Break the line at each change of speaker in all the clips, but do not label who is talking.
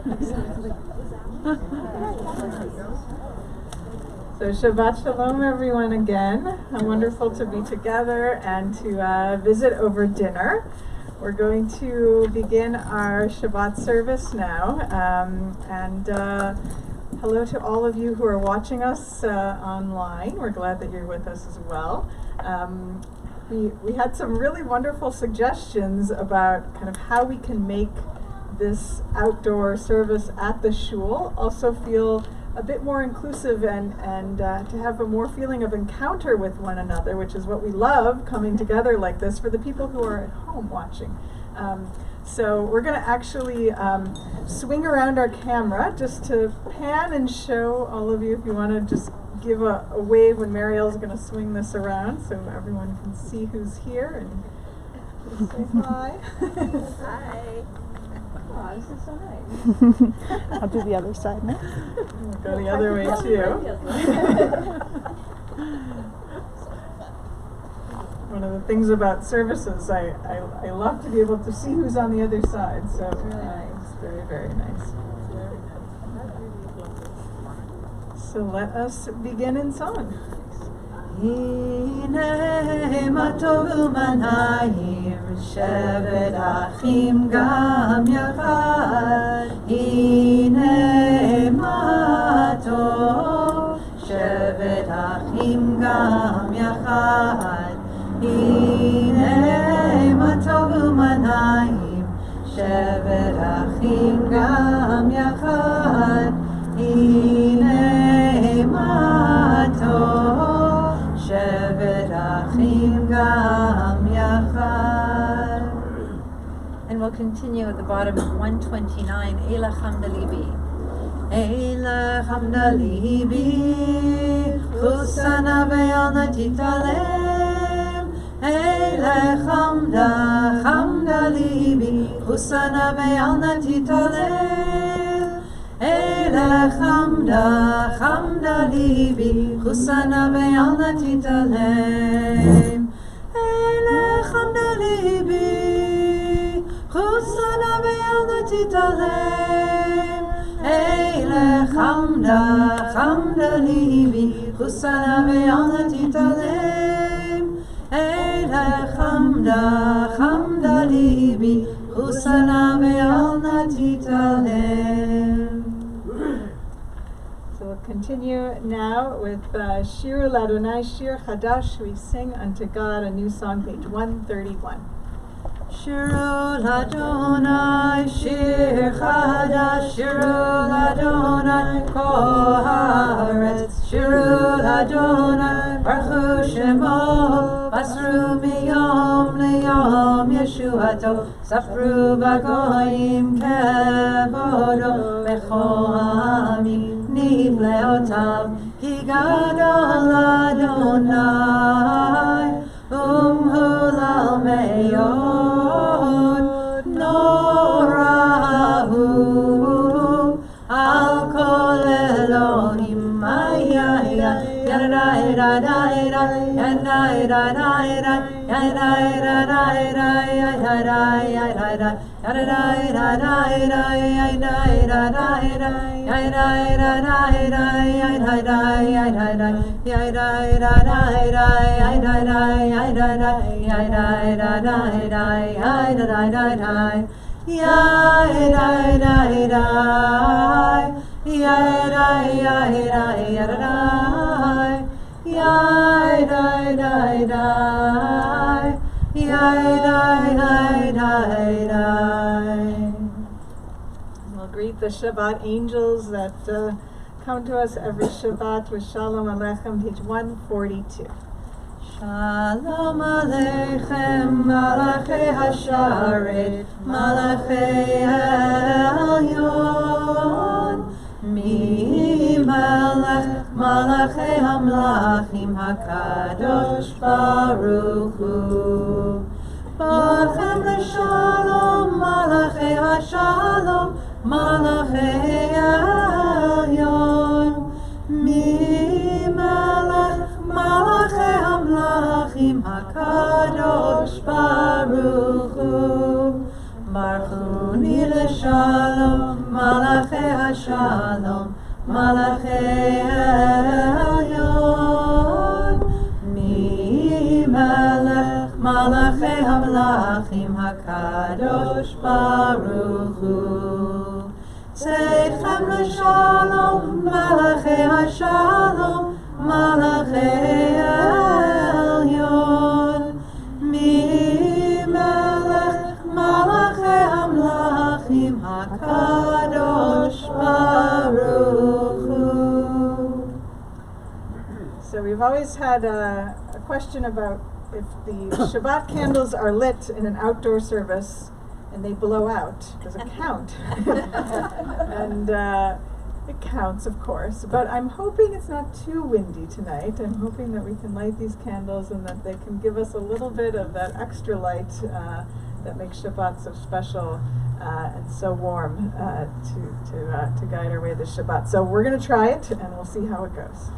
So Shabbat Shalom, everyone, again. Wonderful to be together and to visit over dinner. We're going to begin our Shabbat service now. Hello to all of you who are watching us online. We're glad that you're with us as well. We had some really wonderful suggestions about kind of how we can make this outdoor service at the shul also feel a bit more inclusive and to have a more feeling of encounter with one another, which is what we love, coming together like this for the people who are at home watching. So we're going to actually swing around our camera just to pan and show all of you, if you want to just give a wave when Mariel's going to swing this around so everyone can see who's here and just say hi.
Hi.
Oh, this is so nice.
I'll do the other side now.
We'll go the other way too. One of the things about services, I love to be able to see who's on the other side. So it's very, very nice. So let us begin in song.
הנה מה טוב ומה נעים, שבת אחים גם יחד. הנה מה טוב, שבת אחים גם יחד. הנה מה טוב ומה נעים, שבת אחים גם יחד. הנה מה טוב, and we'll continue at the bottom of 129. Eila Chamda Libi. Eila Chamda Libi, Chusana Ve'alna Titalem. Eila Chamda Libi, Chusana Ve'alna Titalem. Eila Chamda Libi, Chusana Ve'alna Titalem. Eila Chamda Libi, Chusana Ve'alna Titalem. Eila Chamda Libi, Chusana Ve'alna Titalem. Eila Chamda Libi, Chusana Ve'alna Titalem.
We'll continue now with Shir Ladonai, Shir Chadash. We sing unto God a new song, page 131.
Shir Ladonai, Shir Chadash, Shir Ladonai, Kol Haaretz. Shir Ladonai, Baruch Shemo, Basru miyom liyom Yeshuato, Safru b'goyim kevodo, Bechol ha'amim nifleotav, Ki gadol Adonai, Hulal meyod, Norahu, Al kol Elohim,
We'll greet the Shabbat angels that come to us every Shabbat with Shalom Aleichem, page 142.
Shalom Aleichem, Malachei Hasharet, Malachei Elyon, Mi Melech, Malachei Hamlachim, HaKadosh Baruch Hu. Bachem L'Shalom, Malachei HaShalom, Malachei Elyon, Mi Melech, Malachei Hamlachim, HaKadosh Baruch Hu. Baruch Hu L'Shalom, Malachi HaShalom, Malachi Elyon, Mi Melech Malachi HaMelachim HaKadosh Baruch Hu. Tzedchem l'shalom, Malachi HaShalom, Malachi Elyon, Mi Melech Malachi HaMelachim HaKadosh Baruch Hu.
So we've always had a question about if the Shabbat candles are lit in an outdoor service and they blow out, does it count? And it counts, of course, but I'm hoping it's not too windy tonight. I'm hoping that we can light these candles and that they can give us a little bit of that extra light that makes Shabbat so special and so warm to guide our way this Shabbat. So we're going to try it and we'll see how it goes.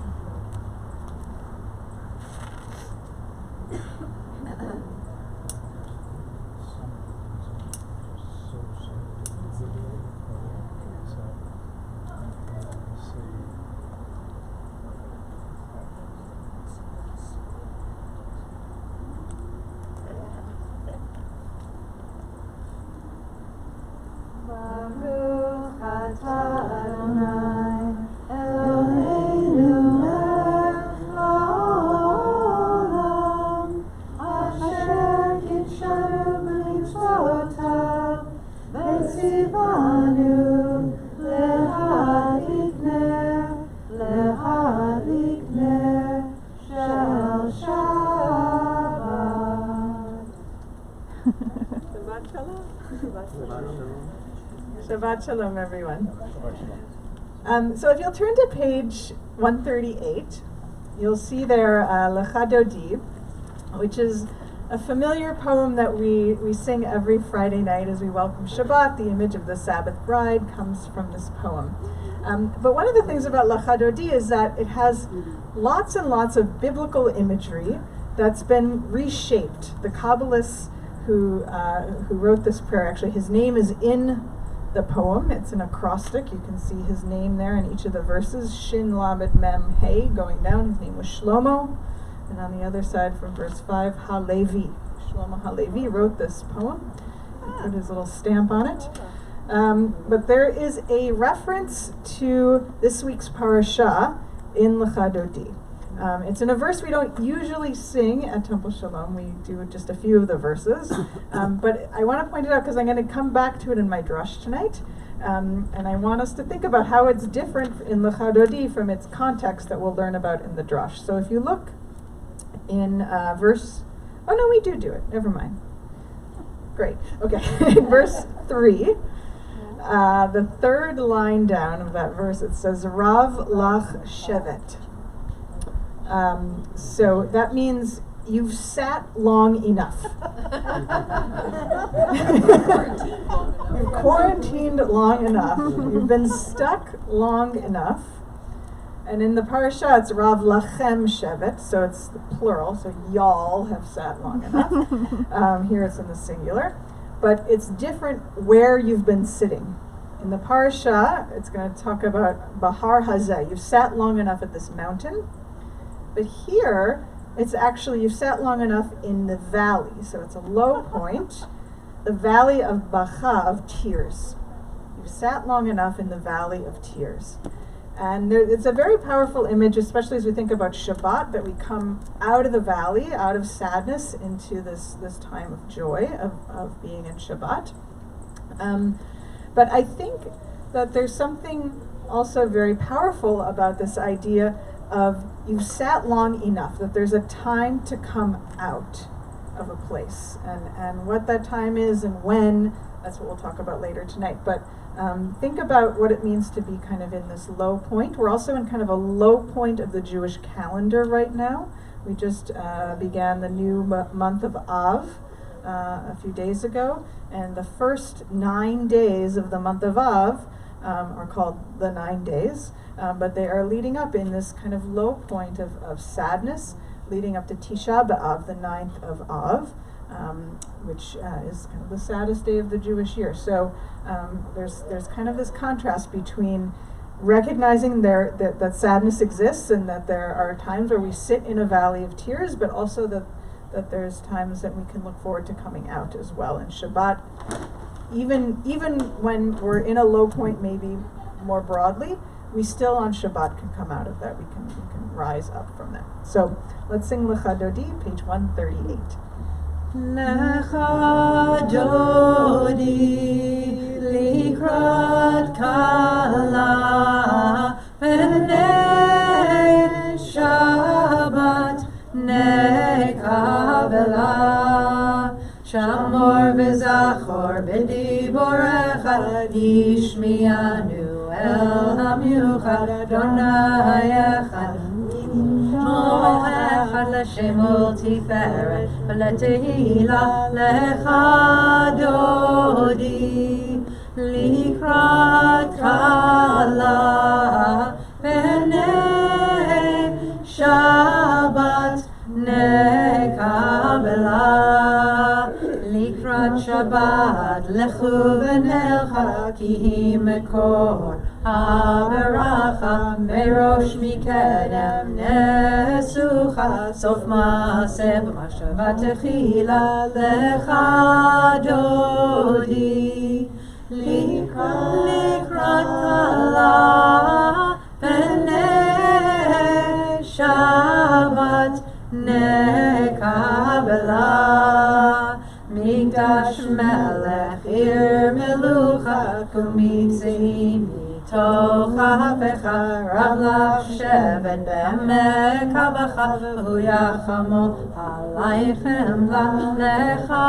Baruch atah Adonai Eloheinu melech haolam asher kitshanu b'mitzvotav v'tzivanu lehadlik ner shel Shabbat.
Shabbat Shalom. Shabbat Shalom, everyone. So if you'll turn to page 138, you'll see there Lecha Dodi, which is a familiar poem that we sing every Friday night as we welcome Shabbat. The image of the Sabbath bride comes from this poem. But one of the things about Lecha Dodi is that it has lots and lots of biblical imagery that's been reshaped. The Kabbalists who wrote this prayer, actually his name is in the poem. It's an acrostic. You can see his name there in each of the verses. Shin Lamed Mem Hey, going down. His name was Shlomo. And on the other side from verse 5, Halevi. Shlomo Halevi wrote this poem. He put his little stamp on it. But there is a reference to this week's parasha in Lecha Dodi. It's in a verse we don't usually sing at Temple Sholom. We do just a few of the verses. But I want to point it out because I'm going to come back to it in my drush tonight. And I want us to think about how it's different in Lecha Dodi from its context that we'll learn about in the drush. So if you look in verse... Oh, no, we do it. Never mind. Great. Okay. In verse 3, the third line down of that verse, it says, Rav lach shevet. So that means you've sat long enough. You've quarantined long enough. You've been stuck long enough. And in the parasha, it's Rav lachem shevet, so it's the plural, so y'all have sat long enough. Here it's in the singular. But it's different where you've been sitting. In the parasha, it's going to talk about Bahar Hazeh. You've sat long enough at this mountain. But here, it's actually, you've sat long enough in the valley. So it's a low point, the valley of Bacha, of tears. You've sat long enough in the valley of tears. And it's a very powerful image, especially as we think about Shabbat, that we come out of the valley, out of sadness, into this time of joy, of being in Shabbat. But I think that there's something also very powerful about this idea of you've sat long enough, that there's a time to come out of a place. And what that time is and when, that's what we'll talk about later tonight. But think about what it means to be kind of in this low point. We're also in kind of a low point of the Jewish calendar right now. We just began the new month of Av a few days ago. And the first 9 days of the month of Av are called the 9 days. But they are leading up in this kind of low point of sadness, leading up to Tisha B'Av, the 9th of Av. which is kind of the saddest day of the Jewish year. So there's kind of this contrast between recognizing that sadness exists and that there are times where we sit in a valley of tears, but also that there's times that we can look forward to coming out as well. And Shabbat, even when we're in a low point, maybe more broadly, we still on Shabbat can come out of that. We can rise up from that. So let's sing Lecha Dodi, page 138.
Lecha Dodi likrat kala b'nei Shabbat nekabela Shamor v'zachor b'diborecha yishmianu el hamiuchad Adonai echad Shmo echad l'Shem tiferet v'letehila lecha dodi likrat kala b'nei Shabbat nekabela Likrat Shabbat lechu v'nelcha ki hi mekor haberacha merosh mikedem nesucha sof maaseh b'machshava techila lecha dodi likrat kala b'nei Shabbat nekabela Mikdash melech ir melucha kumitzei mitocha hafecha rav lach shevet be'emek havacha v'hu yachamo aleichem lecha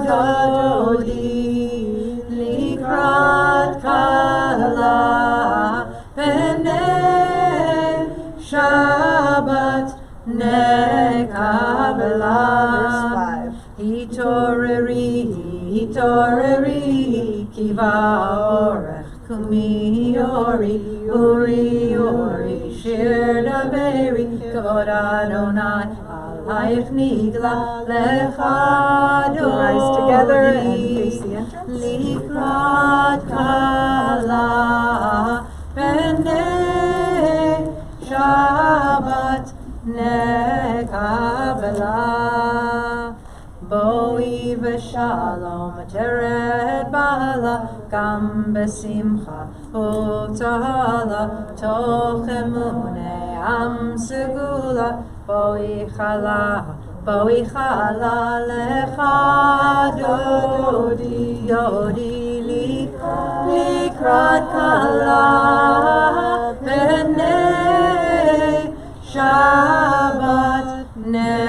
dodi likrat kala b'nei Shabbat nekabela.
Verse 5.
Hitoreri, kiva orech, kumi ori, uri, shir daveri, kavod Adonai, alayich nigla, lecha dodi.
Rise together and face the entrance.
Likrat kala, b'nei Shabbat, nekabela. Boi v'shalom teret bala gam besimcha u'tahala toch emunei am segula boi chala lecha dodi likrat kala b'nei Shabbat nekabela.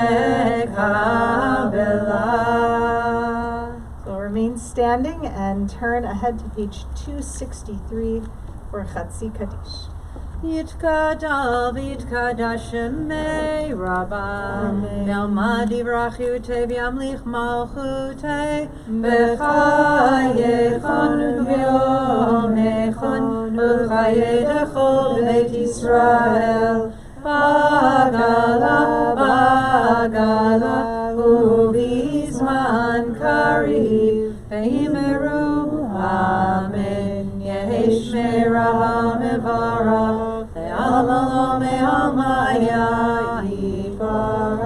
So remain standing and turn ahead to page 263 for Chatzi Kaddish.
Yitkadav yitkadash shemei rabba Melmad yivrachu tev yamlich malchutei B'chayechon v'yomechon U'chayedechol b'Beit Yisrael Bagala Ubizman Kariv Veimeru Amen Yehesh Merava Mevarach Le'alalo Me'almaya Yitbarach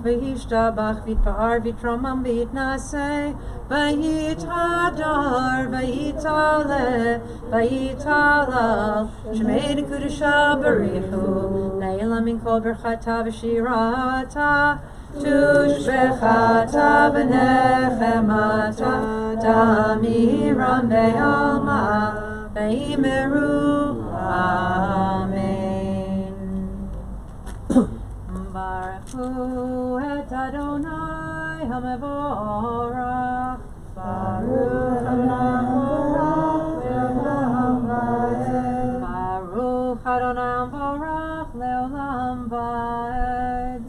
V'yishtabach V'yitpar V'yitromam V'yitnaseh V'yitadar V'yitalel Shemei Nekudesha Barichu Leila Min Kol Berchata V'shirata Tushbechata V'nechemata Tamiram Be'alma V'yimeru Amen Baruchu et Adonai HaMevorach Baruch Adonai HaMevorach Le'olam Va'ed.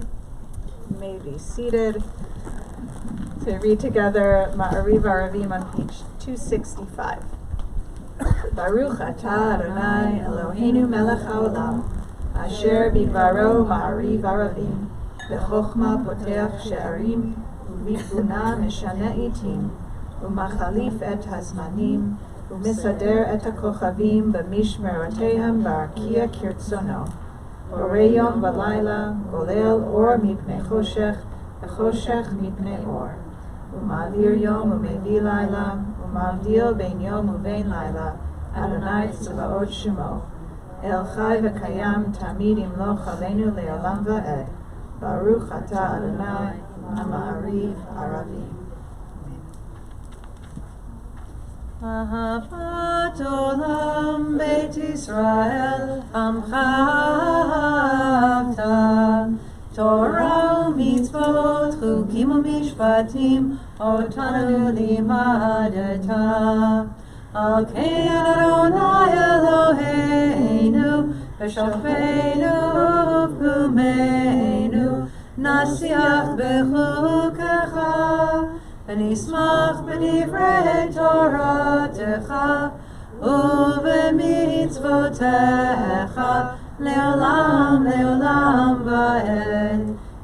May be seated. To read together Ma'ariv Aravim on page 265. Baruch atah Adonai Eloheinu melech haolam asher bidvaro Ma'ariv Aravim b'chokhma poteach she'arim ובתבונה משנה עיתים, ומחליף את הזמנים, ומסדר את הכוכבים במשמרותיהם ברקיע כרצונו. בורא יום ולילה, גולל אור מפני חושך, וחושך מפני אור. ומעביר יום ומביא לילה, ומבדיל בין יום ובין לילה, אדוני צבאות שמו. אל חי וקיים תמיד ימלוך עלינו לעולם ועד. ברוך אתה אדוני, המעריב ערבי.
אהבת עולם בית ישראל, עמך אהבת. תורה ומצוות, חוקים ומשפטים, אותנו לימדת. על כן אדוני אלוהינו, בשוכבנו ובקומנו, נשיח בחוקך, ונשמח בדברי תורתך, ובמצוותיך, לעולם לעולם ועד.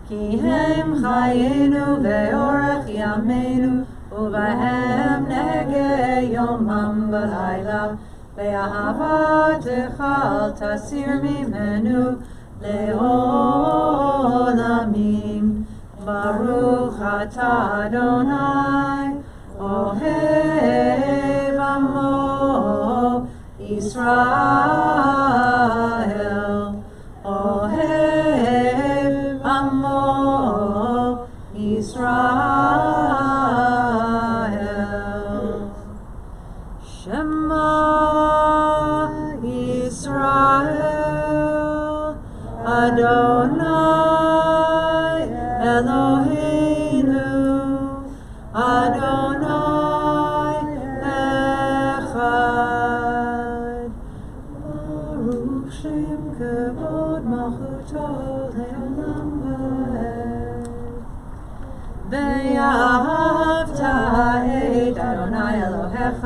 כי הם חיינו ואורך ימינו, ובהם נגע יומם ולילה. באהבתך אל תסיר ממנו לעולמים. ברוך אתה אדוני, אוהב עמו ישראל. אוהב עמו ישראל. שמע ישראל, אדוני אלוהינו, אדוני אחד. ברוך שם כבוד מלכותו לעולם ועד. ואהבת את אדוני אלוהיך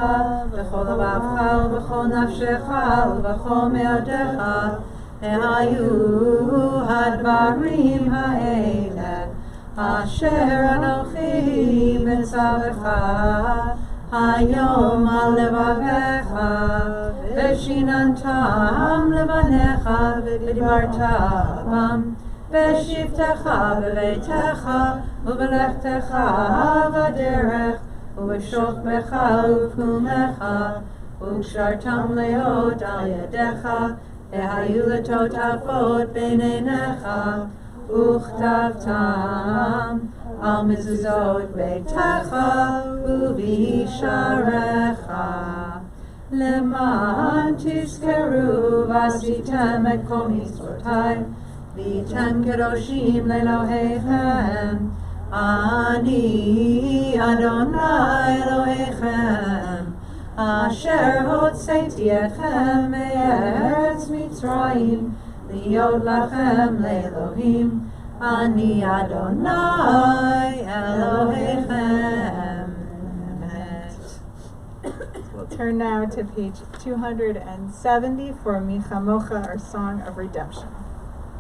בכל לבבך ובכל נפשך ובכל מאודך. והיו הדברים האלה אשר אנוכי מצווך היום על לבביך, ושיננתם לבניך ודיברת בם, בשבתך בביתך ובלכתך בדרך, ובשוכבך ובקומך, וקשרתם להיות על ידך, והיו לטוטפות בין עיניך, וכתבתם על מזוזות ביתך ובישעריך. למען תזכרו ועשיתם את כל מצוותיי, והייתם קדושים לאלוהיכם. אני אדוני אלוהיכם, אשר הוצאתי אתכם מארץ מצרים, להיות לכם לאלוהים. אני אדוני אלוהיכם.
We'll turn now to page 270 for Michamocha, our song of redemption.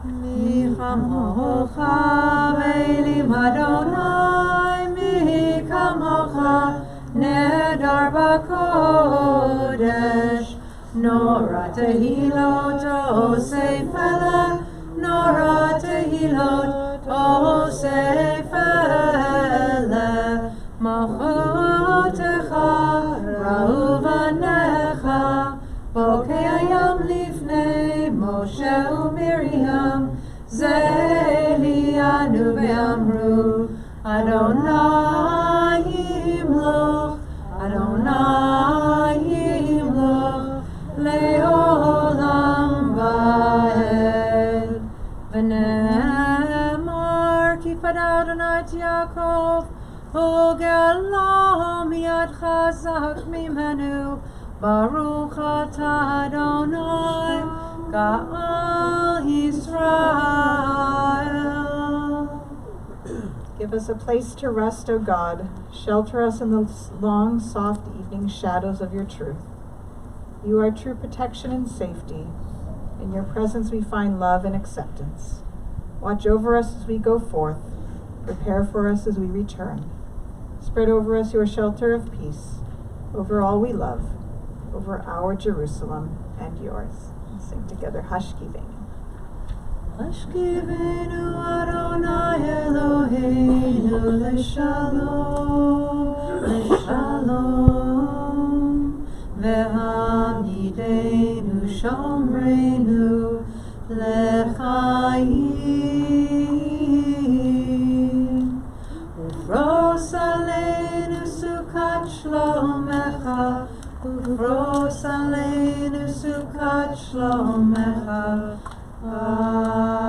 מי כמוך ואלים אדוני, מי כמוך נהדר בקודש. נורא תהילות עושה פלא, נורא תהילות עושה פלא. מלכותך ראו בניך, בוקע ים לפני משה ומרים. זה העליינו ואמרו, אדוני ימלוך, אדוני ימלוך, לעולם ועד. ונאמר כי פדה אדוני את יעקב, וגאלו מיד חזק ממנו. ברוך אתה אדוני גאל Israel.
Give us a place to rest, O God. Shelter us in the long, soft evening shadows of your truth. You are true protection and safety. In your presence we find love and acceptance. Watch over us as we go forth. Prepare for us as we return. Spread over us your shelter of peace, over all we love, over our Jerusalem and yours. And sing together, Hashkivenu.
Hashkivenu Adonai Eloheinu l'shalom, l'shalom, ve'hamidenu shomreinu l'chaim, ufros aleinu sukat shlomecha, ufros aleinu sukat shlomecha. Amen.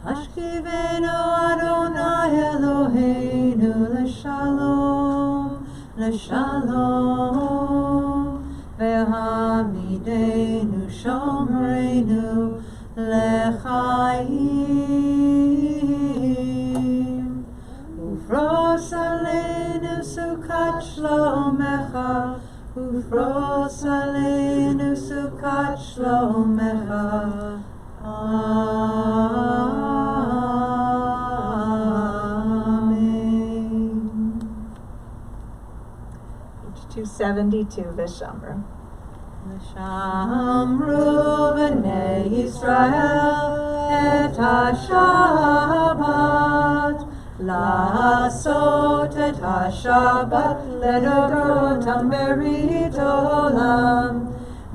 Hashkivenu Adonai Eloheinu l'shalom, l'shalom, ve'hamidenu shomreinu l'chaim, ufros aleinu sukat shlomecha, ufros aleinu sukat shlomecha. Amen.
Page 272, Vishamra.
V'shamru b'nei Yisrael et ha-Shabbat, לעשות את השבת לדורותם ברית עולם.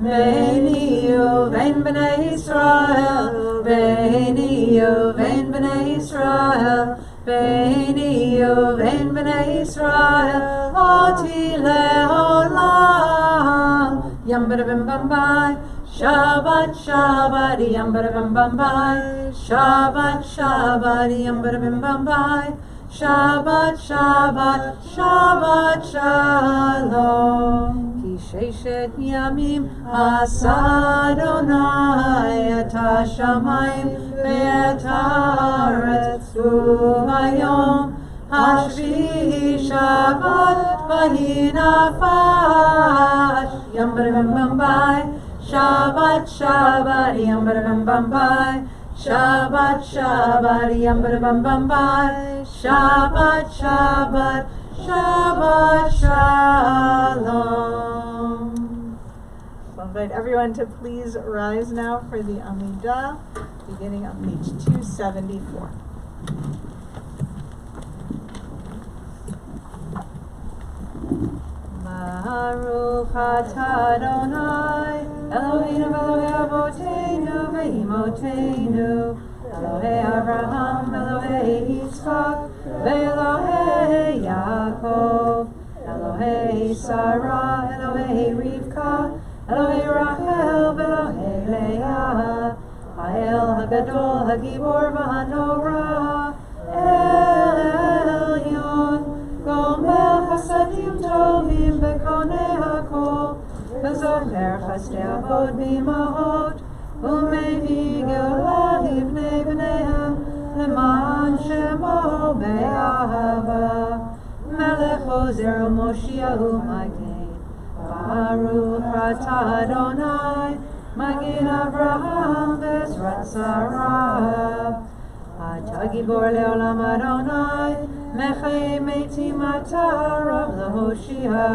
ביני ובין בני ישראל, ביני ובין בני ישראל, ביני ובין בני ישראל, אותי לעולם. Yum bada bim bam bye, Shabbat Shabbat, yum bada bim bam bye, Shabbat Shabbat, yum bada bim bam bye, Shabbat Shabbat, Shabbat Shalom. Ki sheshet yamim asa Adonai et hashamayim ve'et haaretz u'bayom Hashvi'i Shabbat vahi nafash. Yum bada bim bam bye, Shabbat Shabbat, yum bada bim bam bye, Shabbat Shabbat, yum bada bim bam bye, Shabbat Shabbat, Shabbat Shalom.
I'll invite everyone to please rise now for the Amidah, beginning on page 274.
Baruch atah Adonai, Eloheinu Elohei Avotenu ve'imotenu, Elohei Avraham, Elohei Yitzchak, ve'Elohei Yaakov, Elohei Sarah, Elohei Rivka, Elohei Rachel, ve'Elohei Leah, Ha'el Hagadol, Hagibor v'Hanorah, Elyon, Gomer Chasadim Tovim Bekonei Hakol, V'zocher Chasdei Avod B'imahot, U'mevi Geula Livnei B'neihem, Leman Shemo Be'ahava, Melech Ozer U'Moshiach U'Magen, Baruch atah Adonai, Magen Avraham V'ezrat Sarah. Atah Gibor Le'olam Adonai, Mechayei Metim atah Rav Lehoshia,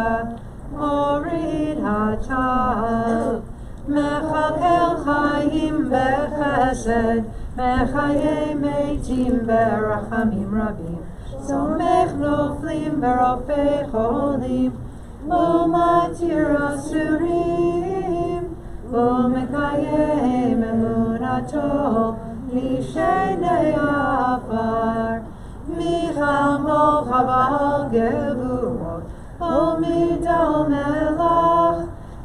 Morid hatah, Mechakel Chaim bechesed, Mechayei Metim berachamim rabim, Somech noflim berofei cholim, Umatir asurim, Umekayem emunato, Lishenei afar, Michamo chaval gevurot, Omidal melach,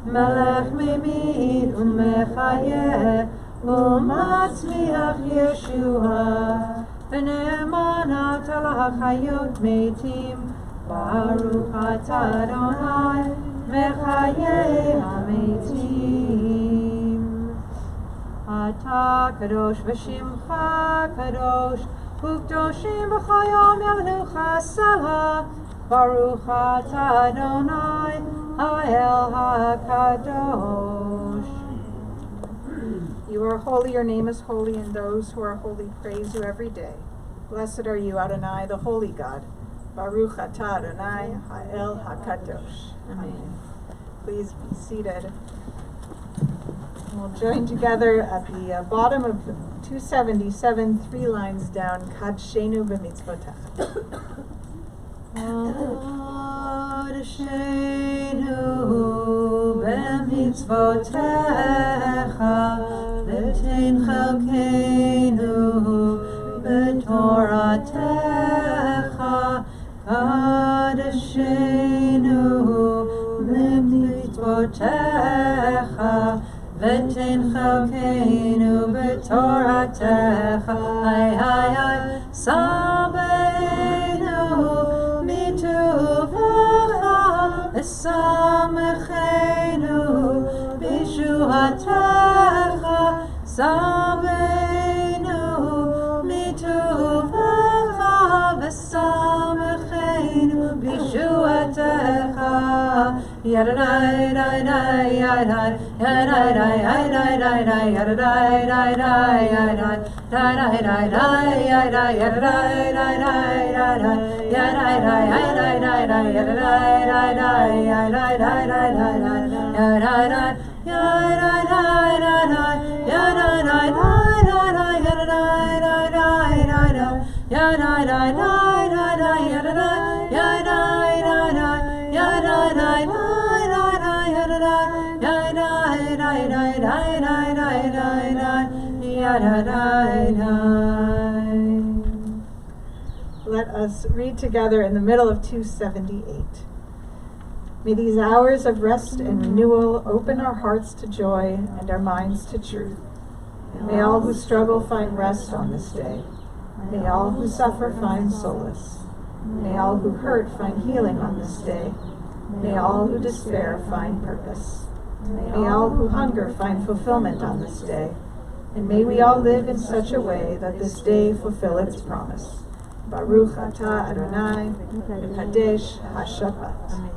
Melech mimid umechayeh, Umatzmiach Yeshua, V'ne'emanat al hachayot metim, Baruch atah Adonai, Mechayeh hametim. Atah kadosh v'shimcha kadosh, Ukdoshim b'chayom yavnucha salah, Baruch atah Adonai, Ha'el ha'kadosh.
You are holy, your name is holy, and those who are holy praise you every day. Blessed are you, Adonai, the holy God. Baruch atah Adonai, ha'el hakadosh. Amen. Please be seated. We'll join together at the bottom of 277, 3 lines down. Kadshenu b'mitzvotach.
Kadshenu b'mitzvotecha, v'tein chalkeinu b'toratecha. Kadshenu b'mitzvotecha, v'tein chalkeinu b'toratecha. Ay, ay, ay, sabeinu mituvacha, v'samechenu b'shuatecha. Sabeinu mituvacha, v'samechenu b'shuatecha. Yadadai, dai, dai, yadai, yadai, dai, yadai, dai, dai, yadai, dai, dai, yadai, dai, dai, dai, dai, yadai, yadai, dai, dai, yadai, yadai, dai, yadai, dai, dai, yadai, dai, dai, yadai, dai, dai, dai, dai, yadai, dai, yadai, dai, dai, dai, yadai, dai, dai, dai, dai, yadai, dai, dai, dai, dai, yadai, dai, dai, dai, dai, yadai, yadai, dai, dai, yadai, dai, dai.
Let us read together in the middle of 278. May these hours of rest and renewal open our hearts to joy and our minds to truth. May all who struggle find rest on this day. May all who suffer find solace. May all who hurt find healing on this day. May all who despair find purpose. May all who hunger find fulfillment on this day. And may we all live in such a way that this day fulfill its promise. Baruch atah Adonai, v'kadesh ha-Shabbat.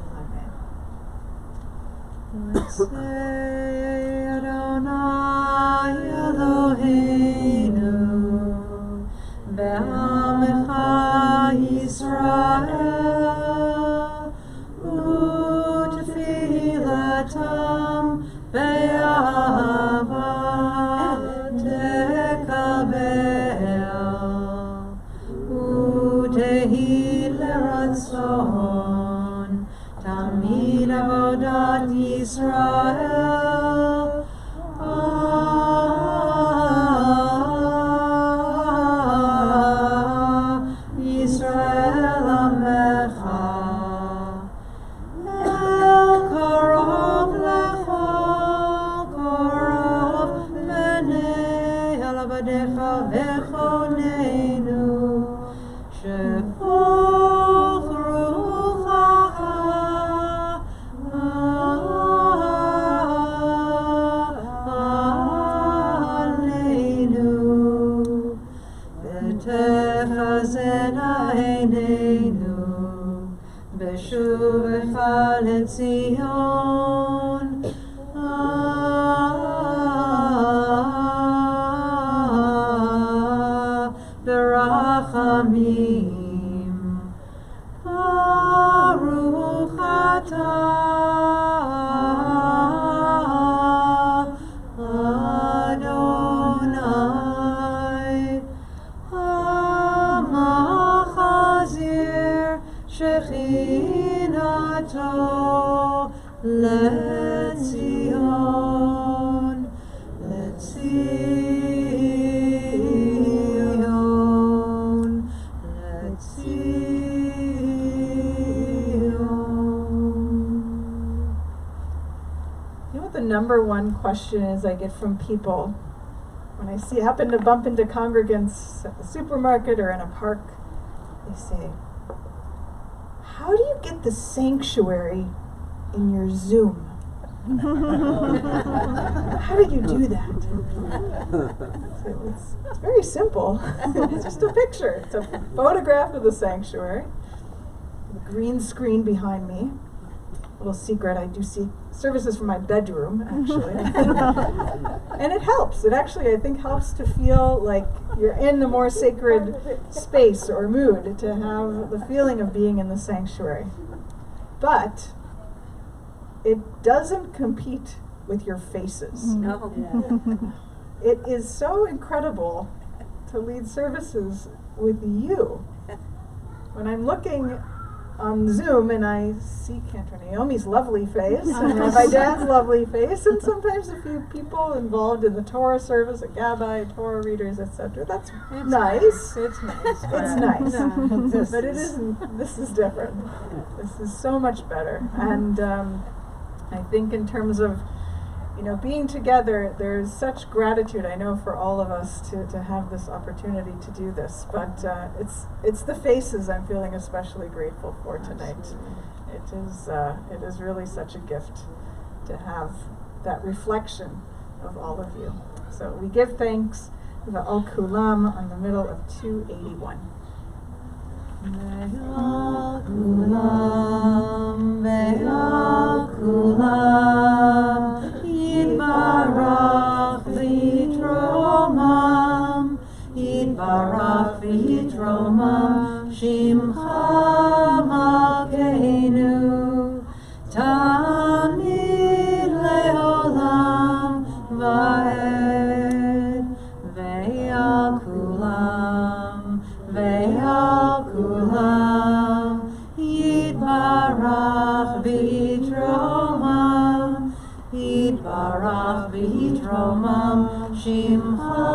Let's say Adonai Eloheinu, be'amecha Yisrael, u'tefilatam be'ahava tekabel, u'tehi l'ratzon, tamid avodat Yisrael. Yisrael Amecha, El Korov Lecha, Korov B'nei Alabadecha V'choneinu, She'och Ruchacha, Aleinu, V'techazen Eineinu, B'shuvecha leTzion, B'rachamim, Baruch atah Adonai, Hamachazir Shechinato leTzion, leTzion, leTzion.
You know what the number one question is I get from people when I happen to bump into congregants at the supermarket or in a park? They say, how do you get the sanctuary in your Zoom? How do you do that? So it's very simple. It's just a picture. It's a photograph of the sanctuary, the green screen behind me, little secret, I do see services from my bedroom, actually. And it helps. It actually, I think, helps to feel like you're in a more sacred space or mood, to have the feeling of being in the sanctuary. But it doesn't compete with your faces.
No.
It is so incredible to lead services with you. When I'm looking on Zoom and I see Cantor Naomi's lovely face and Rabbi Dan's lovely face, and sometimes a few people involved in the Torah service, a Gabbai, Torah readers, etc. That's nice.
It's nice.
It's nice.
No,
But it isn't. This is different. This is so much better. And I think in terms of, being together, there's such gratitude, I know, for all of us to have this opportunity to do this. But it's the faces I'm feeling especially grateful for tonight. It is really such a gift to have that reflection of all of you. So we give thanks to the Al Kulam on the middle of 281.
Ve'al kulam, ve'al kulam, Yitbarach v'yitromam, Yitbarach v'yitromam, Shimcha Malkeinu, Tamid le'olam va'ed, ve'al kulam, ve'al kulam, Yitbarach v'yitromam, Yitbarach v'yitromam, Shimcha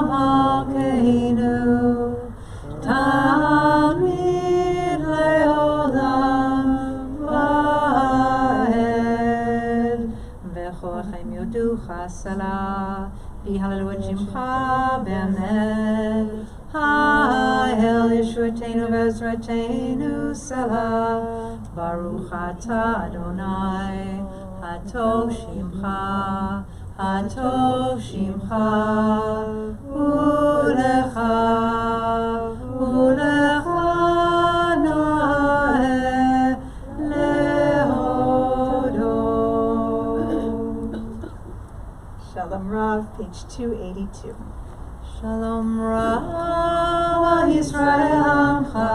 Malkeinu, Tamid le'olam va'ed, v'chorchem yoducha salah, v'hallelu et shimcha be'emet, Ha'el Yeshuateinu v'ezratenu salah, Baruch atah Adonai, Hatov Shimcha, Hatov Shimcha, Ulecha, Ulecha na'eh lehodot.
Shalom Rav, page 282.
Shalom Rav Yisrael Amcha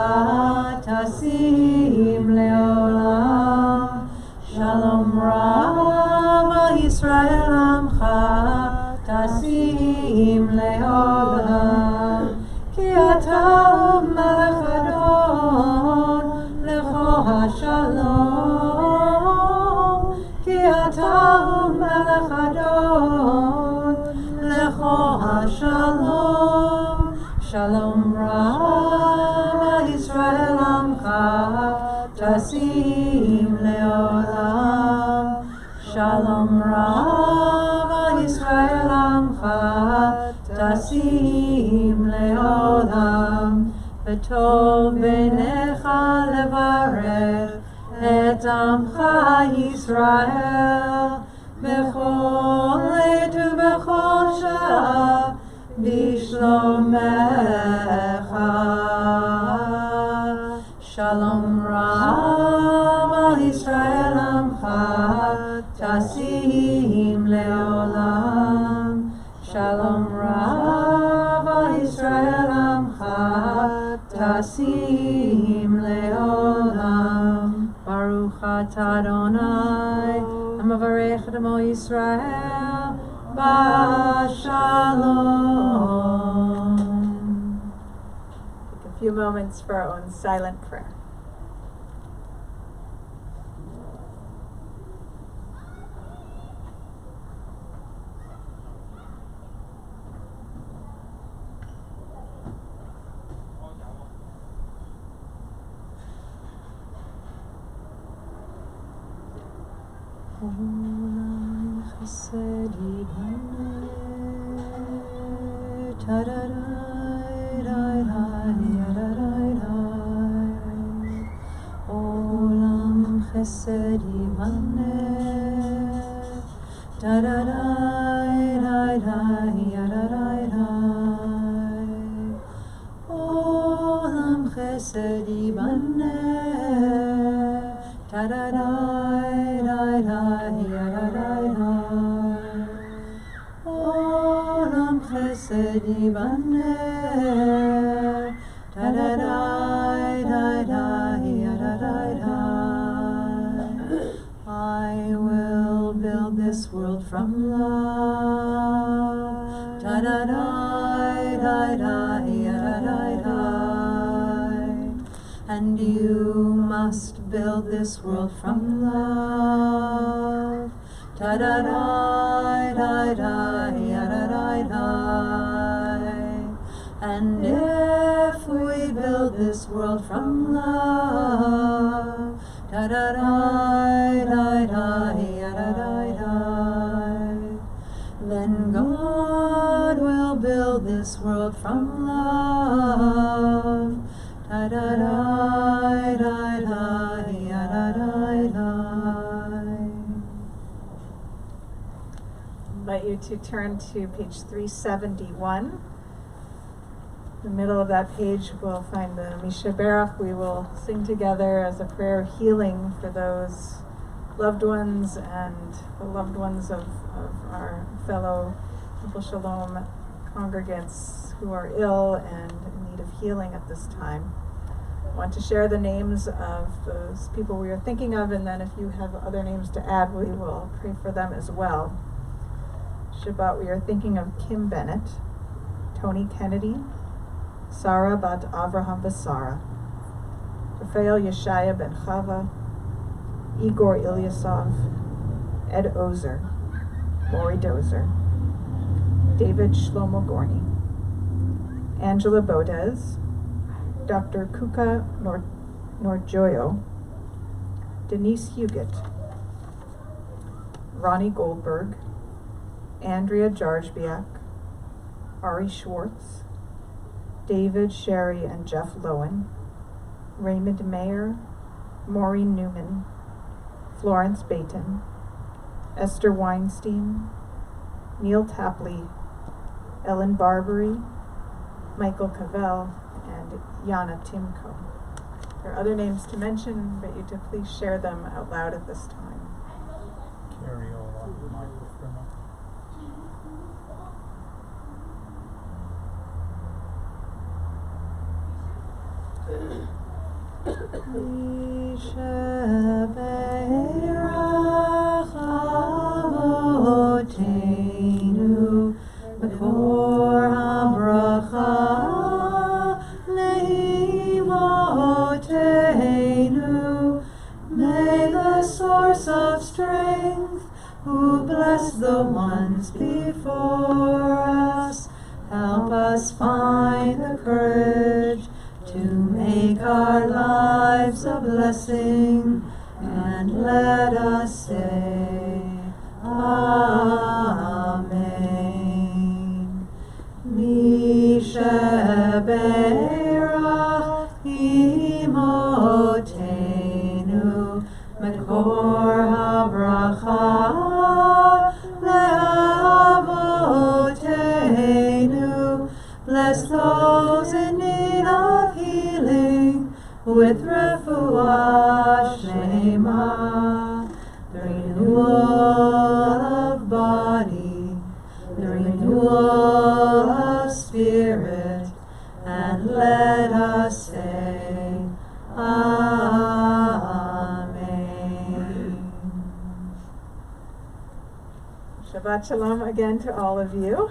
Tasim Leolam. Shalom Rav Yisrael Amcha Tasim Leolam. Ki ata Melech Adon Lecho HaShalom. Ki ata Melech Adon Lecho HaShalom. Shalom Rav Yisrael Amcha Tasim Leolam. Shalom Rav Yisrael Amcha Tasim Leolam. V'tov b'necha levarech et Amcha Yisrael b'chol עת ובכל שעה בשלומך. Shalom Rav al Yisrael Amcha Tasim Leolam. Shalom Rav al Yisrael Amcha Tasim Leolam. Baruch atah Adonai Hamavarech et Amo Yisrael B'Shalom.
Take a few moments for our own silent prayer.
Olam chesed yibane, ta-da-da-da-da-da-da-da-da. Olam chesed yibane, ta-da-da-da-da-da-da-da. Olam chesed yibane, ta-da-da. Dibaner, da da da da da da da da. I will build this world from love, da da da da da da da. And you must build this world from love, da da da da da da da. And if we build this world from love, da da da da da da, then God will build this world from love, da da da da da da.
I invite you to turn to page 371. In the middle of that page, we'll find the Misha Berach. We will sing together as a prayer of healing for those loved ones and the loved ones of our fellow Temple Sholom congregants who are ill and in need of healing at this time. I want to share the names of those people we are thinking of, and then if you have other names to add, we will pray for them as well. Shabbat, we are thinking of Kim Bennett, Tony Kennedy, Sarah bat Avraham Basara, Rafael Yeshaya ben Chava, Igor Ilyasov, Ed Ozer, Lori Dozer, David Shlomo Gorny, Angela Bodez, Dr. Kuka Norjoyo, Denise Huguet, Ronnie Goldberg, Andrea Jarjbiak, Ari Schwartz, David, Sherry, and Jeff Lowen, Raymond Mayer, Maureen Newman, Florence Bayton, Esther Weinstein, Neil Tapley, Ellen Barbary, Michael Cavell, and Yana Timko. There are other names to mention, but you to please share them out loud at this time.
Carriola, Michael Frimmer.
Avotenu, Makor habracha, Leimotenu. May the source of strength, who bless the ones before us, help us find the courage to make our lives a blessing, and let us say, Amen. Misheberach imotenu, Makor habracha leavotenu. Bless those in need of healing with refuah shlema, the renewal of body, the renewal of spirit, and let us say, Amen.
Shabbat Shalom again to all of you.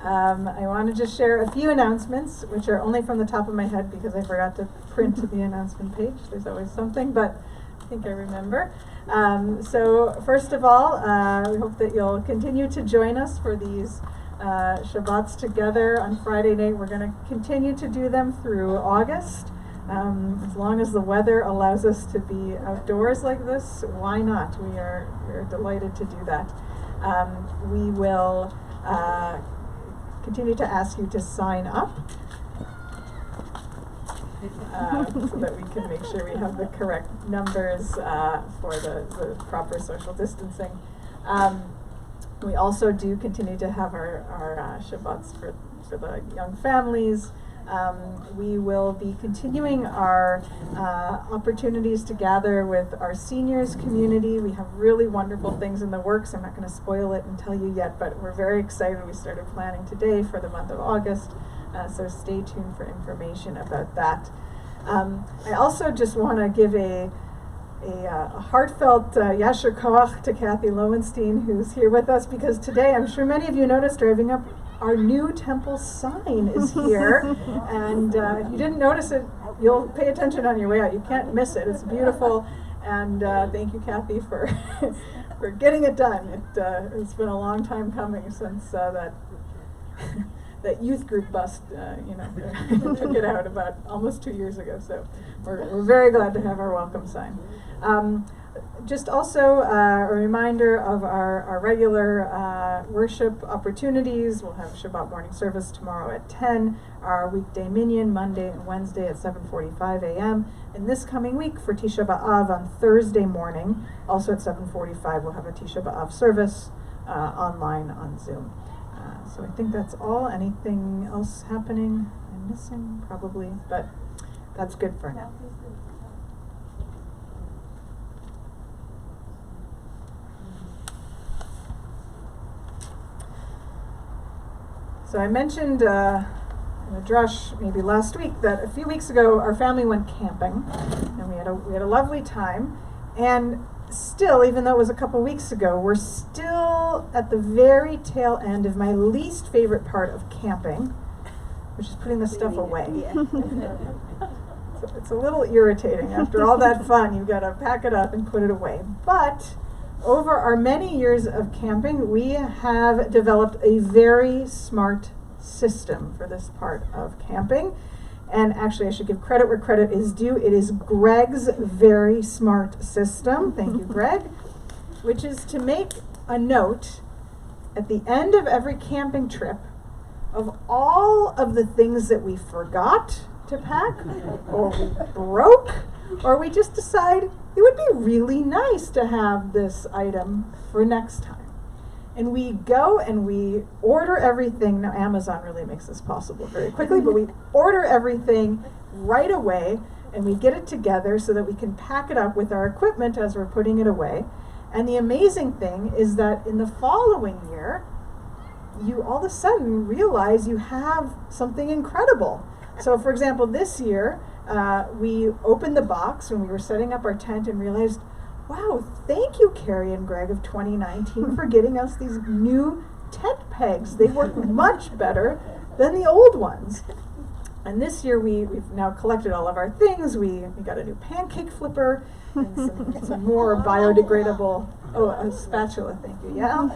I want to just share a few announcements, which are only from the top of my head because I forgot to print the announcement page. There's always something, but I think I remember. So first of all, we hope that you'll continue to join us for these Shabbats together on Friday night. We're going to continue to do them through August. As long as the weather allows us to be outdoors like this, why not? We're delighted to do that. We will continue to ask you to sign up so that we can make sure we have the correct numbers for the proper social distancing. We also do continue to have our Shabbats for the young families. We will be continuing our opportunities to gather with our seniors community. We have really wonderful things in the works. I'm not going to spoil it and tell you yet, but we're very excited. We started planning today for the month of August, so stay tuned for information about that. I also just want to give a heartfelt Yasher Koach to Kathy Lowenstein, who's here with us, because today, I'm sure many of you noticed driving up, our new temple sign is here. And if you didn't notice it, you'll pay attention on your way out. You can't miss it. It's beautiful. And thank you, Kathy, for for getting it done. It's been a long time coming since that that youth group bust, took it out about almost 2 years ago. So we're very glad to have our welcome sign. Just also a reminder of our regular worship opportunities. We'll have Shabbat morning service tomorrow at 10, our weekday minyan Monday and Wednesday at 7:45 a.m. And this coming week for Tisha B'Av on Thursday morning, also at 7:45, we'll have a Tisha B'Av service online on Zoom. So I think that's all. Anything else happening? I'm missing probably, but that's good for now. So I mentioned in the drush maybe last week that a few weeks ago our family went camping, and we had a lovely time. And still, even though it was a couple weeks ago, we're still at the very tail end of my least favorite part of camping, which is putting the stuff away. So it's a little irritating. After all that fun, you've got to pack it up and put it away. But over our many years of camping, we have developed a very smart system for this part of camping. And actually, I should give credit where credit is due. It is Greg's very smart system. Thank you, Greg. Which is to make a note at the end of every camping trip of all of the things that we forgot to pack, or we broke, or we just decide it would be really nice to have this item for next time. And we go and we order everything. Now, Amazon really makes this possible very quickly, but we order everything right away, and we get it together so that we can pack it up with our equipment as we're putting it away. And the amazing thing is that in the following year, you all of a sudden realize you have something incredible. So, for example, this year, we opened the box when we were setting up our tent and realized, wow, thank you, Carrie and Greg of 2019, for getting us these new tent pegs. They work much better than the old ones. And this year we've now collected all of our things. We got a new pancake flipper and some more biodegradable, a spatula, thank you, yeah.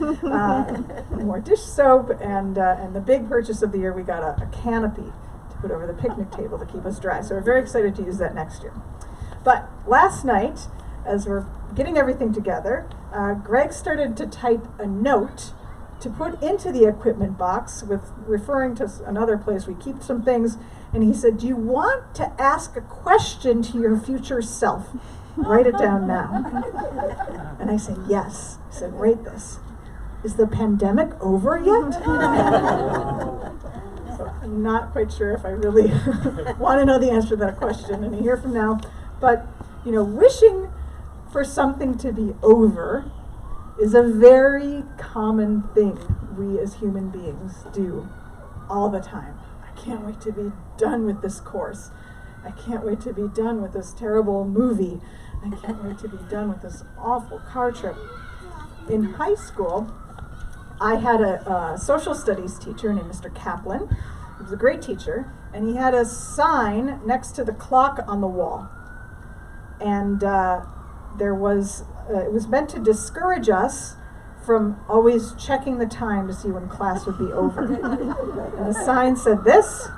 More dish soap, and the big purchase of the year, we got a canopy to put over the picnic table to keep us dry. So we're very excited to use that next year. But last night, as we're getting everything together, Greg started to type a note to put into the equipment box with referring to another place we keep some things, and he said, do you want to ask a question to your future self? Write it down now. And I said, yes. He said, write this. Is the pandemic over yet? So I'm not quite sure if I really want to know the answer to that question in a year from now, but wishing for something to be over is a very common thing we as human beings do all the time. I can't wait to be done with this course. I can't wait to be done with this terrible movie. I can't wait to be done with this awful car trip. In high school, I had a social studies teacher named Mr. Kaplan. He was a great teacher, and he had a sign next to the clock on the wall. And it was meant to discourage us from always checking the time to see when class would be over. And the sign said this: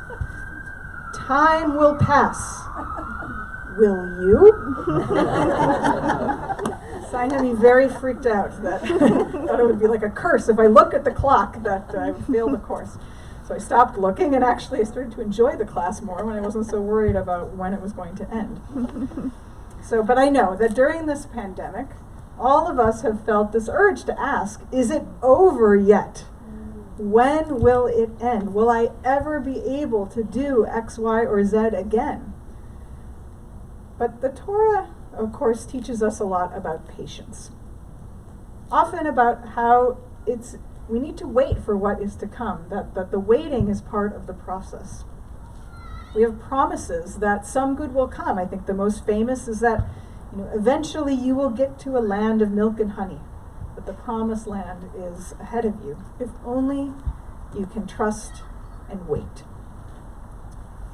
time will pass. Will you? The sign had me very freaked out. That thought it would be like a curse if I look at the clock that I would fail the course. So I stopped looking, and actually I started to enjoy the class more when I wasn't so worried about when it was going to end. But I know that during this pandemic, all of us have felt this urge to ask, is it over yet? When will it end? Will I ever be able to do X, Y, or Z again? But the Torah, of course, teaches us a lot about patience. Often about how we need to wait for what is to come, that the waiting is part of the process. We have promises that some good will come. I think the most famous is that eventually you will get to a land of milk and honey, but the promised land is ahead of you, if only you can trust and wait.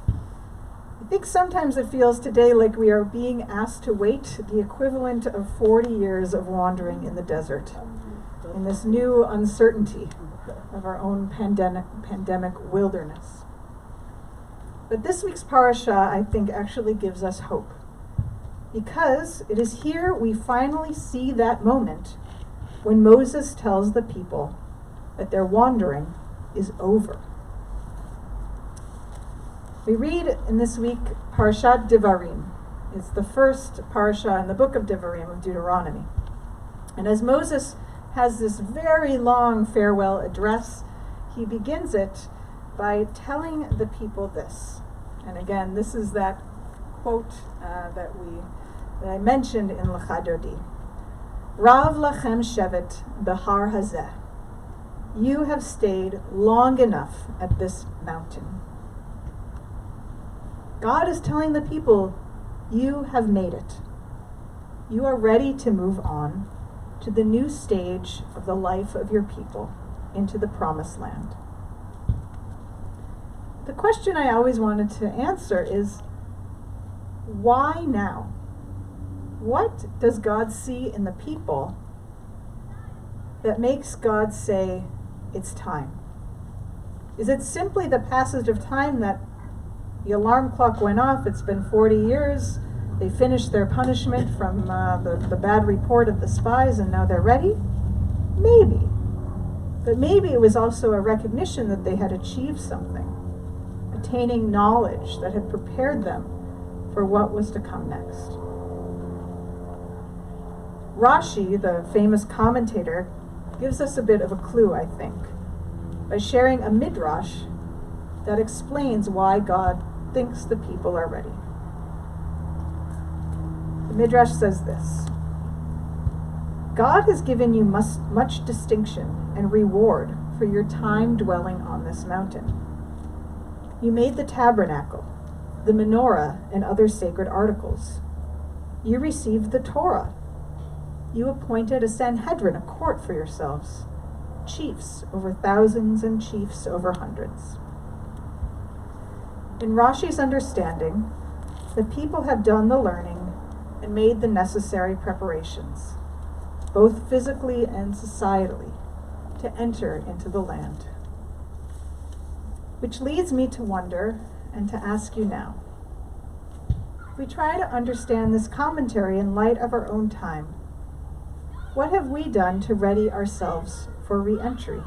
I think sometimes it feels today like we are being asked to wait the equivalent of 40 years of wandering in the desert, in this new uncertainty of our own pandemic wilderness. But this week's parasha, I think, actually gives us hope, because it is here we finally see that moment when Moses tells the people that their wandering is over. We read in this week Parashat Devarim. It's the first parasha in the book of Devarim, of Deuteronomy. And as Moses has this very long farewell address, he begins it by telling the people this. And again, this is that quote that I mentioned in Lecha Dodi. Rav lachem shevet behar hazeh. You have stayed long enough at this mountain. God is telling the people, you have made it. You are ready to move on to the new stage of the life of your people, into the promised land. The question I always wanted to answer is, why now? What does God see in the people that makes God say, it's time? Is it simply the passage of time that the alarm clock went off, it's been 40 years, they finished their punishment from the bad report of the spies and now they're ready? Maybe. But maybe it was also a recognition that they had achieved something, attaining knowledge that had prepared them for what was to come next. Rashi, the famous commentator, gives us a bit of a clue, I think, by sharing a midrash that explains why God thinks the people are ready. The midrash says this: God has given you much distinction and reward for your time dwelling on this mountain. You made the tabernacle, the menorah, and other sacred articles. You received the Torah. You appointed a Sanhedrin, a court for yourselves, chiefs over thousands and chiefs over hundreds. In Rashi's understanding, the people have done the learning and made the necessary preparations, both physically and societally, to enter into the land. Which leads me to wonder and to ask you now. We try to understand this commentary in light of our own time. What have we done to ready ourselves for re-entry?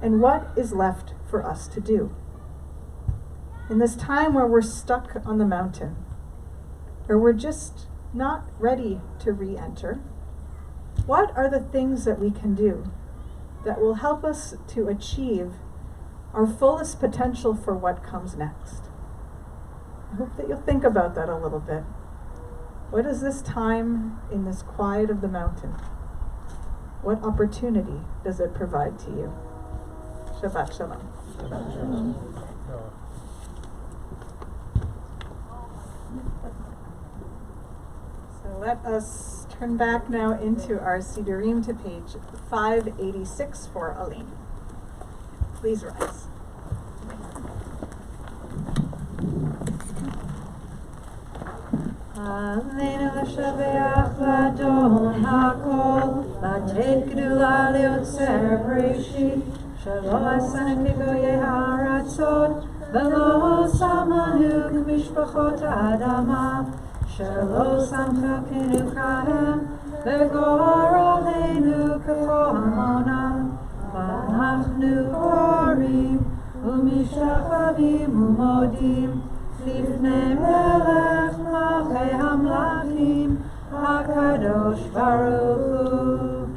And what is left for us to do? In this time where we're stuck on the mountain, where we're just not ready to re-enter, what are the things that we can do that will help us to achieve our fullest potential for what comes next? I hope that you'll think about that a little bit. What is this time in this quiet of the mountain? What opportunity does it provide to you? Shabbat Shalom.
Shabbat Shalom.
So let us turn back now into our siddurim to page 586 for Aline. Please rise.
Aleinu l'shabeach l'Adon hakol, l'ateit gedula liotzer b'reshit, shelo asan k'goyei ha'aratzot, v'lo samanu k'mishpachot ha'adama, shelo samcha k'nuchahem, v'gor aleinu k'cho hamonam, v'anachnu korim, u'mishachavim u'modim, לפני מלך מלכי המלכים הקדוש ברוך הוא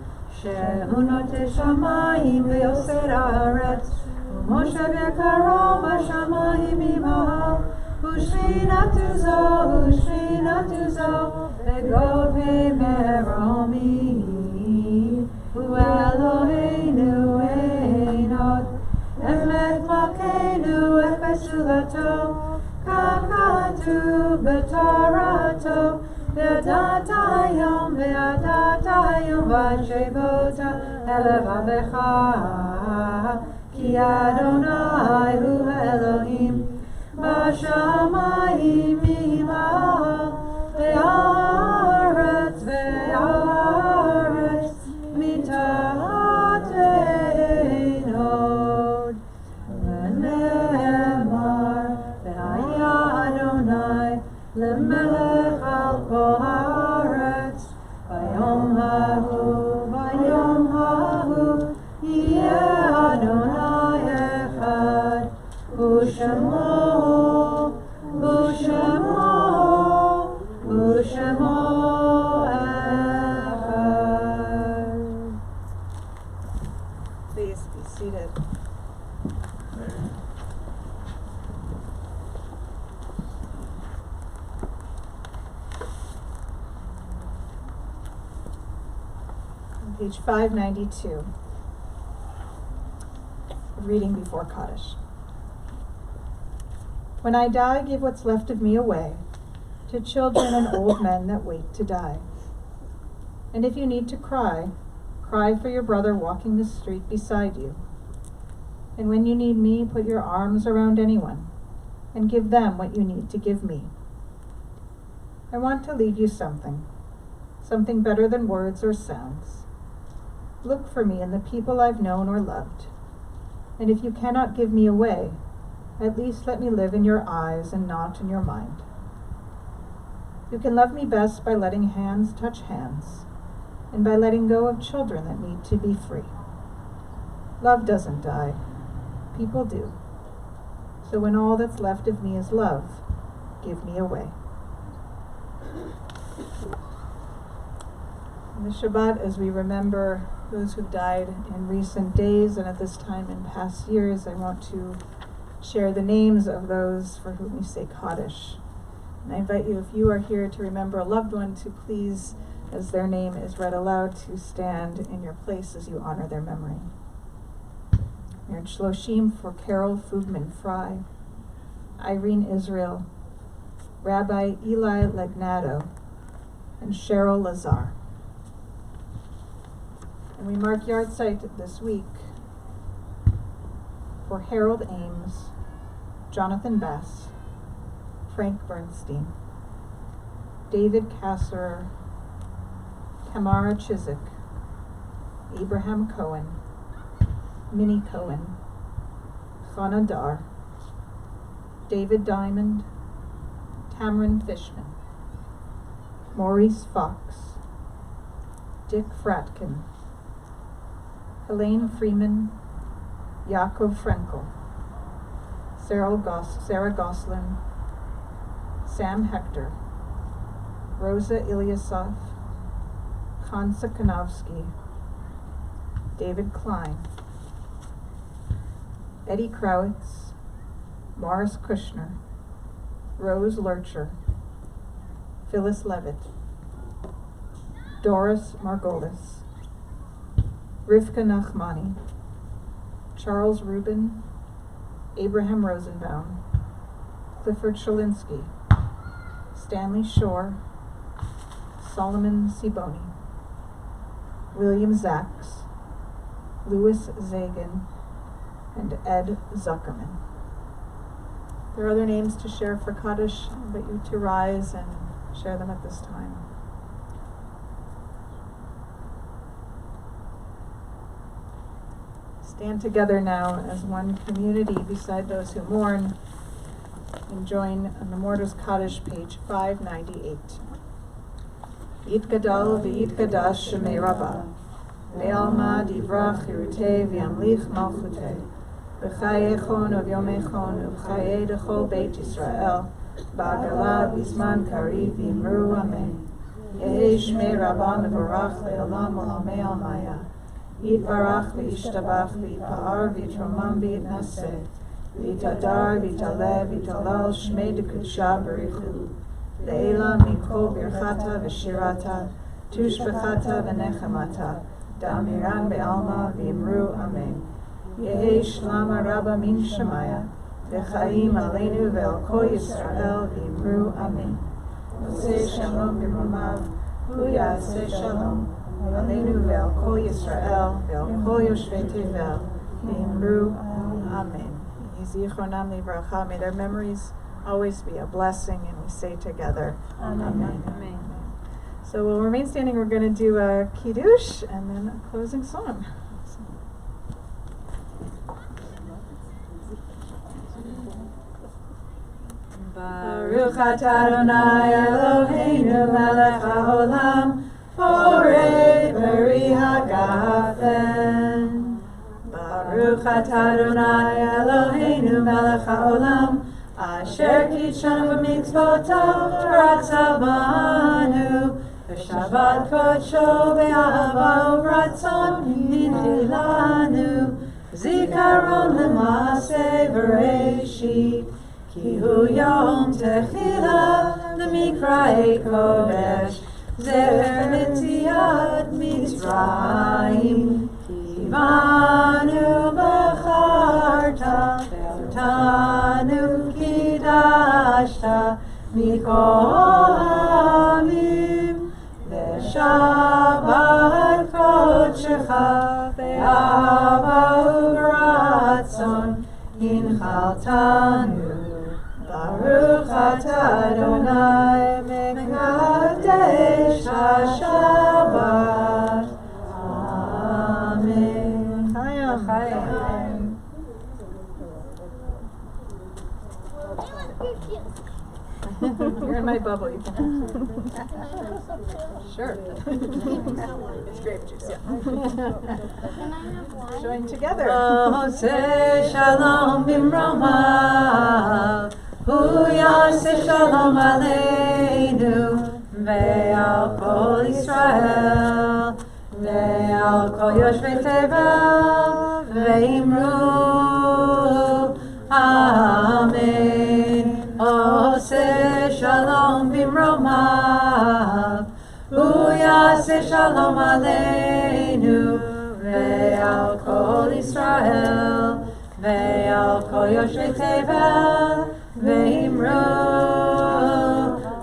שאונות שמיים ויוסר הארץ, ומשה בקרו בשמיים ממעל, ושכינתו זו בגובה מרומי, הוא אלוהינו אין עוד, אמת מלכנו איך בסולתו, כך כתוב בתורתו, וידעת היום ושבות אל לבבך, כי אדוני הוא אלוהים בשמיים ממעל, והארץ מתחת אין עוד. ונאמר, והיה אדוני למלך על כל הארץ, ביום ההוא יהיה אדוני אחד, ושמו אחד.
Please be seated. On page 592, reading before Kaddish. When I die, give what's left of me away to children and old men that wait to die. And if you need to cry, cry for your brother walking the street beside you. And when you need me, put your arms around anyone and give them what you need to give me. I want to leave you something better than words or sounds. Look for me in the people I've known or loved. And if you cannot give me away, at least let me live in your eyes and not in your mind. You can love me best by letting hands touch hands, and by letting go of children that need to be free. Love doesn't die. People do. So when all that's left of me is love, give me away. In the Shabbat, as we remember those who've died in recent days and at this time in past years, I want to share the names of those for whom we say Kaddish. And I invite you, if you are here to remember a loved one, to please, as their name is read aloud, to stand in your place as you honor their memory. We're in Shloshim for Carol Fugman Fry, Irene Israel, Rabbi Eli Legnado, and Cheryl Lazar. And we mark yahrzeit this week for Harold Ames, Jonathan Bass, Frank Bernstein, David Kasser, Tamara Chiswick, Abraham Cohen, Minnie Cohen, Chana Dar, David Diamond, Tamron Fishman, Maurice Fox, Dick Fratkin, Helene Freeman, Yaakov Frenkel, Sarah Goslin, Sam Hector, Rosa Ilyasov, Hansa Kanowski, David Klein, Eddie Krowitz, Morris Kushner, Rose Lurcher, Phyllis Levitt, Doris Margolis, Rivka Nachmani, Charles Rubin, Abraham Rosenbaum, Clifford Shalinsky, Stanley Shore, Solomon Siboni, William Zaks, Louis Zagan, and Ed Zuckerman. There are other names to share for Kaddish. I invite you to rise and share them at this time. Stand together now as one community beside those who mourn, and join on the Mourner's Kaddish, page 598. Yitgadal v'yitgadash shemei Rabbah, ve'alma divrach yirutei v'yamlich malchutei, v'chayechon u'vyomechon u'chayei dechol Beit Yisrael, ba'agala b'zman kariv v'imru amen. Yehi shmei Rabbah mevorach le'olam olamei almaya. Yitbarach v'yishtabach v'yitpa'ar v'yitromam v'yitnaseh v'yitadar v'yitaleh v'yitalal shmei dekudshah b'richu le'ela mikol birchata v'shirata tushbechata v'nechamata da'amiran be'alma v'imru amen. Yehi shlama rabba min shemaya v'chaim aleinu ve'al kol Yisrael v'imru amen. Oseh shalom b'mamav hu ya'aseh shalom aleinu ve'al kol Yisrael ve'al kol yoshvei tevel v'imru amen. Yizichronam livracha. May their memories always be a blessing, and we say together, amen.
Amen.
So we'll remain standing. We're going to do a kiddush and then a closing song.
Baruch atah Adonai Eloheinu melech haolam, borei beri hagafen. Baruch atah Adonai Eloheinu melech haolam, asher kitshanu b'mitzvotav v'ratzah banu, v'shabbat kodsho be'ahava u'ratzon hinchilanu, zikaron l'maaseh v'reishit. Ki hu yom techila l'mikra'ei kodesh, zecher l'tziat Mitzrayim. Ki banu b'charta, v'tanu kidashta mikol ha'amim. V'shabbat kodshecha be'ahava u'ratzon hinchaltanu. Baruch atah Adonai mekadesh haShabbat. Amen.
Chaim. You're in my bubble. You can sure. It's grape juice, yeah. Join together.
Oseh shalom bimromav, hu yaseh shalom aleinu, ve'al kol Yisrael, ve'al kol yoshvei tevel, ve'imru amen. Oseh shalom bimromav, hu yaseh shalom aleinu, ve'al kol Yisrael, ve'al kol yoshvei tevel, ve'imru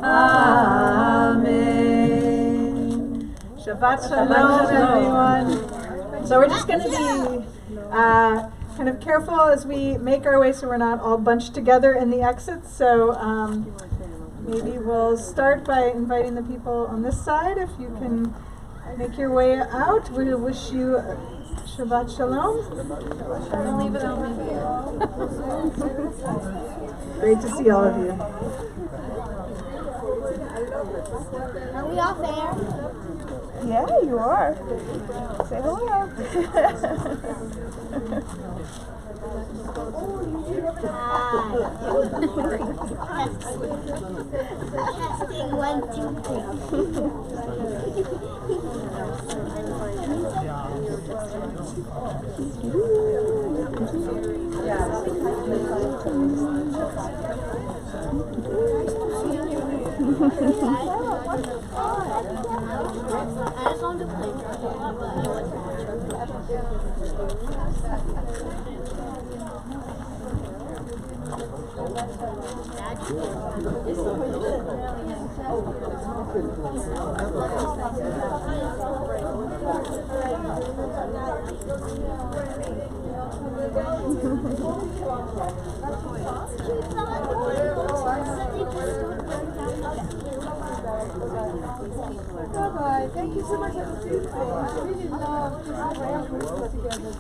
amen.
Shabbat shalom, everyone. So we're just going to be kind of careful as we make our way so we're not all bunched together in the exits. So maybe we'll start by inviting the people on this side. If you can make your way out, we wish you Shabbat shalom.
Don't leave it on me.
Great to see all of you.
Are we all there?
Yeah, you are. Say hello.
Testing 1, 2, 3. I just wanted to play.
Bye-bye. Thank you so much for the feedback. I really love this program we put together.